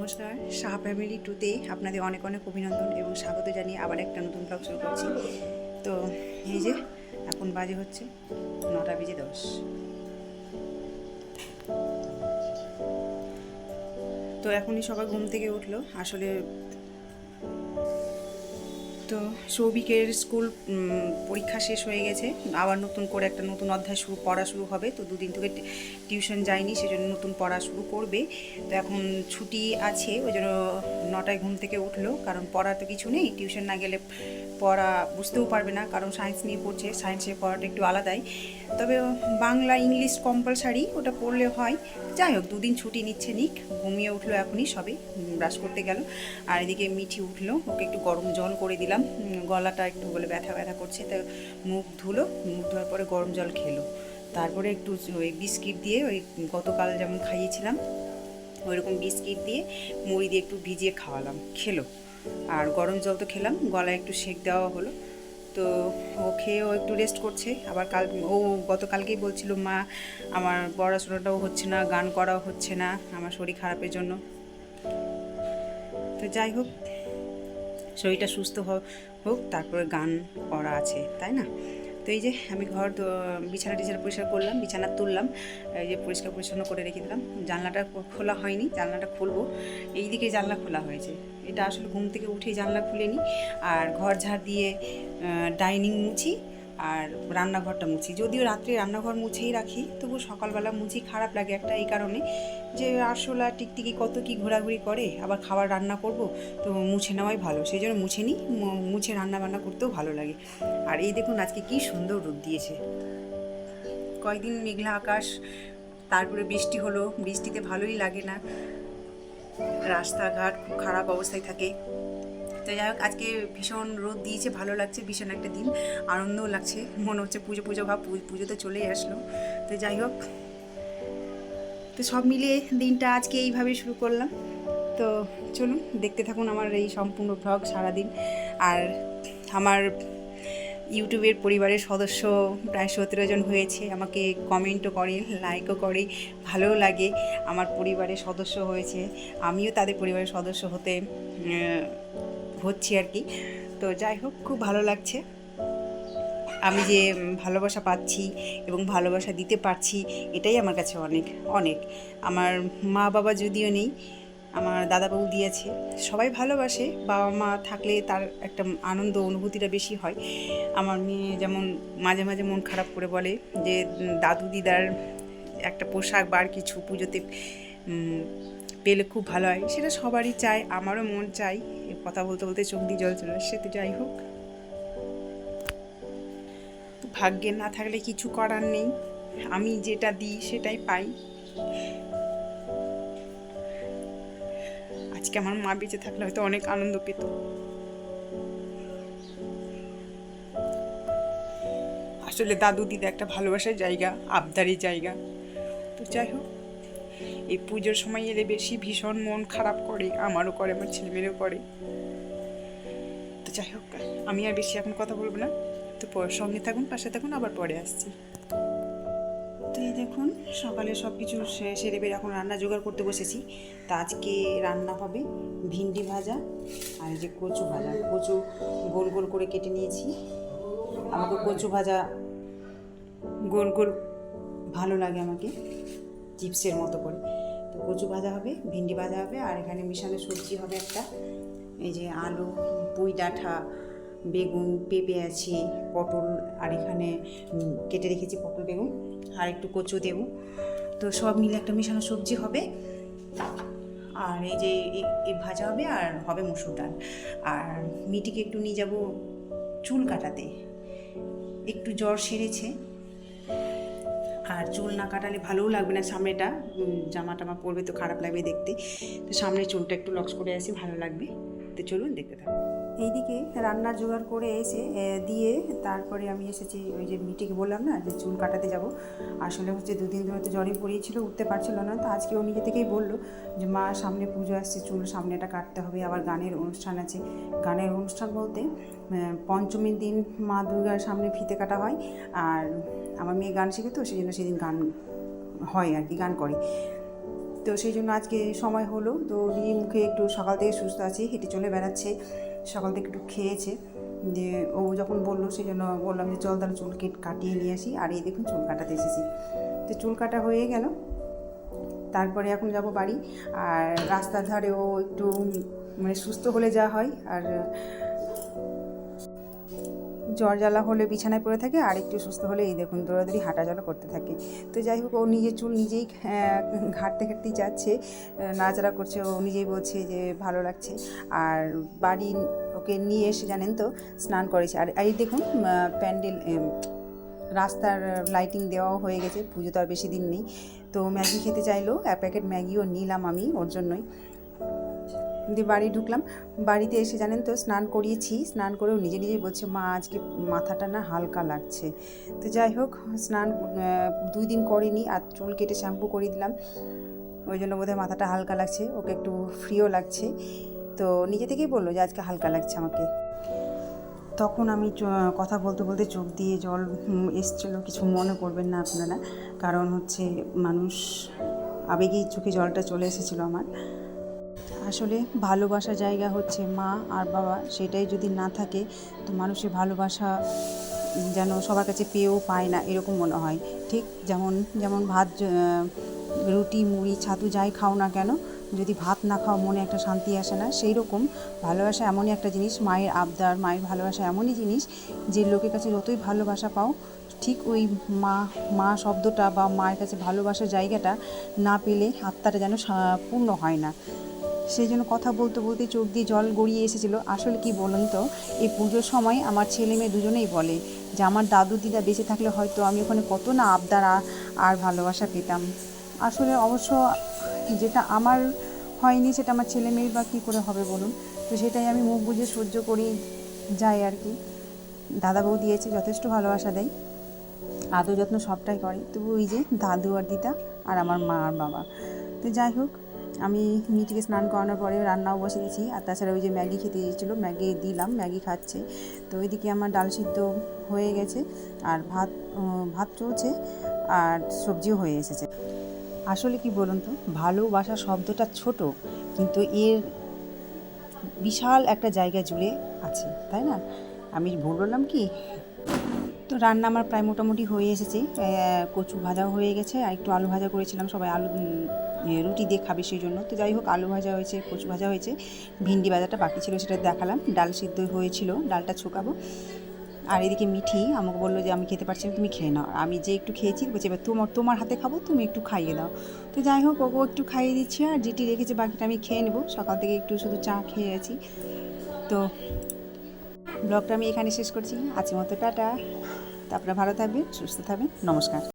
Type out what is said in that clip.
নমস্কার, সাহা ফ্যামিলি টুতে আপনাদের অনেক অনেক অভিনন্দন এবং স্বাগত জানিয়ে আবার একটা নতুন ব্লগ শুরু করছি। তো এই যে এখন বাজে হচ্ছে 9:10। তো এখনই সবাই ঘুম থেকে উঠলো। আসলে তো সৌভিকের স্কুল পরীক্ষা শেষ হয়ে গেছে, আবার নতুন করে একটা নতুন অধ্যায় পড়া শুরু হবে। তো দুদিন থেকে টিউশন যায়নি, সেজন্য নতুন পড়া শুরু করবে। তো এখন ছুটি আছে, ওই জন্য 9টায় ঘুম থেকে উঠলো, কারণ পড়ার তো কিছু নেই। টিউশন না গেলে পড়া বুঝতেও পারবে না, কারণ সায়েন্স নিয়ে পড়ছে, সায়েন্সের পড়াটা একটু আলাদাই। তবে বাংলা ইংলিশ কম্পালসারি, ওটা পড়লে হয়। যাই হোক, দুদিন ছুটি নিচ্ছে, নিক। ঘুমিয়ে উঠলো এখনই সবে, ব্রাশ করতে গেল। আর এদিকে মিঠি উঠলো, ওকে একটু গরম জল করে দিলাম, গলাটা একটু বলে ব্যথা ব্যথা করছে। তো মুখ ধুলো, মুখ ধোয়ার পরে গরম জল খেলো। তারপরে একটু ওই বিস্কিট দিয়ে, ওই গতকাল যেমন খাইয়েছিলাম ওইরকম বিস্কিট দিয়ে মুড়ি দিয়ে একটু ভিজিয়ে খাওয়ালাম, খেলো। আর গরম জল তো খেলাম, গলায় একটু সেঁক দেওয়া হলো। তো ও খেয়েও একটু রেস্ট করছে। আবার ও গতকালকেই বলছিল, মা আমার পড়াশোনাটাও হচ্ছে না, গান করাও হচ্ছে না, আমার শরীর খারাপের জন্য। তো যাই হোক, শরীরটা সুস্থ হোক, তারপরে গান করা আছে, তাই না? তো এই যে আমি ঘর বিছানা টিছানা পরিষ্কার করলাম, বিছানা তুললাম, এই যে পরিষ্কার পরিচ্ছন্ন করে রেখে দিলাম। জানলাটা খোলা হয়নি, জানলাটা খুলবো। এই দিকে জানলা খোলা হয়েছে, এটা আসলে ঘুম থেকে উঠেই জানলা খুলেনি। আর ঘর ঝাড় দিয়ে ডাইনিং মুছি আর রান্নাঘরটা মুছি। যদিও রাত্রে রান্নাঘর মুছেই রাখি, তবু সকালবেলা মুছি। খারাপ লাগে একটা এই কারণে যে আরশোলা টিকটিকি কত কি ঘোরাঘুরি করে, আবার খাবার রান্না করব, তো মুছে নেওয়াই ভালো। সেই জন্য মুছে নিই, মুছে রান্না বান্না করতেও ভালো লাগে। আর এই দেখুন আজকে কি সুন্দর রোদ দিয়েছে। কয়েকদিন মেঘলা আকাশ, তারপরে বৃষ্টি হলো, বৃষ্টিতে ভালোই লাগে না, রাস্তাঘাট খুব খারাপ অবস্থায় থাকে। তো যাই হোক, আজকে ভীষণ রোদ দিয়েছে, ভালো লাগছে, ভীষণ একটা দিন, আনন্দও লাগছে, মনে হচ্ছে পুজো পুজো ভাব, পুজো তো চলেই আসলো। তো যাই হোক, তো সব মিলিয়ে দিনটা আজকে এইভাবে শুরু করলাম। তো চলুন দেখতে থাকুন আমার এই সম্পূর্ণ ভ্লগ সারাদিন। আর আমার ইউটিউবের পরিবারের সদস্য প্রায় 17 জন হয়েছে, আমাকে কমেন্টও করে, লাইকও করে, ভালোও লাগে। আমার পরিবারের সদস্য হয়েছে, আমিও তাদের পরিবারের সদস্য হচ্ছি আর কি। তো যাই হোক, খুব ভালো লাগছে। আমি যে ভালোবাসা পাচ্ছি এবং ভালোবাসা দিতে পারছি, এটাই আমার কাছে অনেক অনেক। আমার মা বাবা যদিও নেই, আমার দাদাবাবু দিয়েছে। সবাই ভালোবাসে, বাবা মা থাকলে তার একটা আনন্দ অনুভূতিটা বেশি হয়। আমার মেয়ে যেমন মাঝে মাঝে মন খারাপ করে বলে যে দাদু দিদার একটা পোশাক বা কিছু পুজোতে পেলে খুব ভালো হয়। সেটা সবারই চায়, আমারও মন চাই। কথা বলতে বলতে চোখ দিয়ে জল চলে আসছে। তো যাই হোক, ভাগ্যে না থাকলে কিছু করার নেই, আমি যেটা দিই সেটাই পাই। আজকে আমার মা বেঁচে থাকলে হয়তো অনেক আনন্দ পেত। আসলে দাদু দিদা একটা ভালোবাসার জায়গা, আবদারি জায়গা। তো যাই হোক, এই পুজোর সময় এলে বেশি ভীষণ মন খারাপ করে, আমারও করে, আমার ছেলেমেয়েরও করে। তো যাই হোক, আমি আর বেশি এখন কথা বলবো না। তো সঙ্গে থাকুন, পাশে থাকুন, আবার পরে আসছি। তো এই দেখুন, সকালে সব কিছু সেরে বের এখন রান্না জোগাড় করতে বসেছি। তা আজকে রান্না হবে ভিন্ডি ভাজা আর এই যে কচু ভাজা। কচু গোল গোল করে কেটে নিয়েছি, আমাকে কচু ভাজা গোল গোল ভালো লাগে, আমাকে চিপসের মতো করে। তো কচু ভাজা হবে, ভিন্ডি ভাজা হবে, আর এখানে মিশানো সবজি হবে একটা, এই যে আলু, পুঁই ডাঁটা, বেগুন, পেঁপে আছে, পটল, আর এখানে কেটে রেখেছি পটল বেগুন, আর একটু কচু দেব। তো সব মিলে একটা মিশানো সবজি হবে। আর এই যে এই ভাজা হবে, আর হবে মসুর ডাল। আর মিটিকে একটু নিয়ে যাব চুল কাটাতে, একটু জ্বর সেরেছে, আর চুল না কাটালে ভালোও লাগবে না। সামনেটা জামা টামা পরবে তো খারাপ লাগবে দেখতে। তো সামনে চুলটা একটু লক্স করে আসি, ভালো লাগবে। তো চলুন দেখতে থাকুন। এইদিকে রান্না জোগাড় করে এসে দিয়ে তারপরে আমি এসেছি, ওই যে মিটিকে বললাম না যে চুল কাটাতে যাব। আসলে হচ্ছে দুদিন ধরে তো জ্বরে পড়িয়েছিল, উঠতে পারছিল না। তো আজকে ও নিজে থেকেই বললো যে মা সামনে পুজো আসছে, চুল সামনেটা কাটতে হবে, আবার গানের অনুষ্ঠান আছে। গানের অনুষ্ঠান বলতে পঞ্চমীর দিন মা দুর্গার সামনে ফিতে কাটা হয়। আর আমার মেয়ে গান শেখে, তো সেই জন্য সেদিন গান হয় আর কি, গান করে। তো সেই জন্য আজকে সময় হলো, তো রিমির মুখে একটু সকাল থেকে সুস্থ আছে, হেঁটে চলে বেড়াচ্ছে, সকাল থেকে একটু খেয়েছে, দিয়ে ও যখন বললো সেই জন্য বললাম যে চল তাহলে চুল কাটিয়ে নিয়ে আসি। আর এই দেখুন চুল কাটাতে এসেছি, তো চুল কাটা হয়ে গেল, তারপরে এখন যাব বাড়ি। আর রাস্তার ধারেও একটু মানে সুস্থ হলে যা হয়, আর জ্বর জ্বালা হলে বিছানায় পড়ে থাকে, আর একটু সুস্থ হলে এই দেখুন দৌড়াদৌড়ি হাঁটাচলা করতে থাকে। তো যাই হোক, ও নিজের চুল নিজেই ঘাঁটতে ঘাঁটতেই যাচ্ছে, নাড়াচাড়া করছে, ও নিজেই বলছে যে ভালো লাগছে। আর বাড়ি ওকে নিয়ে এসে জানেন তো স্নান করেছে। আর এই দেখুন প্যান্ডেল, রাস্তার লাইটিং দেওয়াও হয়ে গেছে, পুজো তো আর বেশি দিন নেই। তো ম্যাগি খেতে চাইলো, এক প্যাকেট ম্যাগিও নিলাম আমি ওর জন্যই। দিয়ে বাড়ি ঢুকলাম, বাড়িতে এসে জানেন তো স্নান করিয়েছি, স্নান করেও নিজে নিজেই বলছে মা আজকে মাথাটা না হালকা লাগছে। তো যাই হোক, স্নান 2 দিন করিনি, আর চুল কেটে শ্যাম্পু করিয়ে দিলাম, ওই জন্য বোধহয় মাথাটা হালকা লাগছে, ওকে একটু ফ্রিও লাগছে। তো নিজে থেকেই বললো যে আজকে হালকা লাগছে আমাকে। তখন আমি কথা বলতে বলতে চোখ দিয়ে জল এসছিলো, কিছু মনে করবেন না আপনারা, কারণ হচ্ছে মানুষ আবেগেই চোখে জলটা চলে এসেছিলো আমার। আসলে ভালোবাসার জায়গা হচ্ছে মা আর বাবা, সেটাই যদি না থাকে তো মানুষের ভালোবাসা যেন সবার কাছে পেয়েও পায় না, এরকম মনে হয়। ঠিক যেমন ভাত, রুটি, মুড়ি, ছাতু যাই খাও না কেন, যদি ভাত না খাও মনে একটা শান্তি আসে না, সেই রকম ভালোবাসা এমনই একটা জিনিস, মায়ের আবদার, মায়ের ভালোবাসা এমনই জিনিস যে লোকের কাছে যতই ভালোবাসা পাও, ঠিক ওই মা শব্দটা বা মায়ের কাছে ভালোবাসার জায়গাটা না পেলে আত্মাটা যেন পূর্ণ হয় না। সেই জন্য কথা বলতে বলতে চোখ দিয়ে জল গড়িয়ে এসেছিলো। আসলে কি বলুন তো, এই পুজোর সময় আমার ছেলে মেয়ে দুজনেই বলে যে আমার দাদু দিদা বেঁচে থাকলে হয়তো আমি ওখানে কত না আবদার আর ভালোবাসা পেতাম। আসলে অবশ্য যেটা আমার হয়নি সেটা আমার ছেলে মেয়ের বা কী করে হবে বলুন। তো সেটাই আমি মুখ বুজে সহ্য করি যাই আর কি। দাদা বউ দিয়েছে, যথেষ্ট ভালোবাসা দেয়, আদর যত্ন সবটাই করে, তবু ওই যে দাদু আর দিদা আর আমার মা আর বাবা। তো যাই হোক, আমি মিটিকে স্নান করানোর পরে রান্নাও বসে দিয়েছি। আর তাছাড়া ওই যে ম্যাগি খেতে দিয়েছিলো, ম্যাগি দিলাম, ম্যাগি খাচ্ছে। তো ওইদিকে আমার ডাল সিদ্ধ হয়ে গেছে, আর ভাত চলছে, আর সবজিও হয়ে এসেছে। আসলে কি বলুন তো, ভালোবাসা শব্দটা ছোট, কিন্তু এর বিশাল একটা জায়গা জুড়ে আছে, তাই না? আমি ভুল বললাম কি? তো রান্না আমার প্রায় মোটামুটি হয়ে এসেছে, কচু ভাজাও হয়ে গেছে, আর একটু আলু ভাজা করেছিলাম, সবাই আলু রুটি দিয়ে খাবে সেই জন্য। তো যাই হোক, আলু ভাজা হয়েছে, কচু ভাজা হয়েছে, ভিন্ডি ভাজাটা বাকি ছিল সেটা দেখালাম, ডাল সিদ্ধ হয়েছিল, ডালটা ছুকাবো। আর এদিকে মিঠি আমাকে বললো যে আমি খেতে পারছি না, তুমি খেয়ে নাও। আমি যে একটু খেয়েছি বলছি এবার তোমার হাতে খাবো, তুমি একটু খাইয়ে দাও। তো যাই হোক, ওকে একটু খাইয়ে দিচ্ছি, আর যেটি রেখেছে বাকিটা আমি খেয়ে নেবো। সকাল থেকে একটু শুধু চা খেয়ে আছি। তো ব্লগটা আমি এখানে শেষ করছি, আজকের মতো টাটা। তো আপনারা ভালো থাকবেন, সুস্থ থাকবেন, নমস্কার।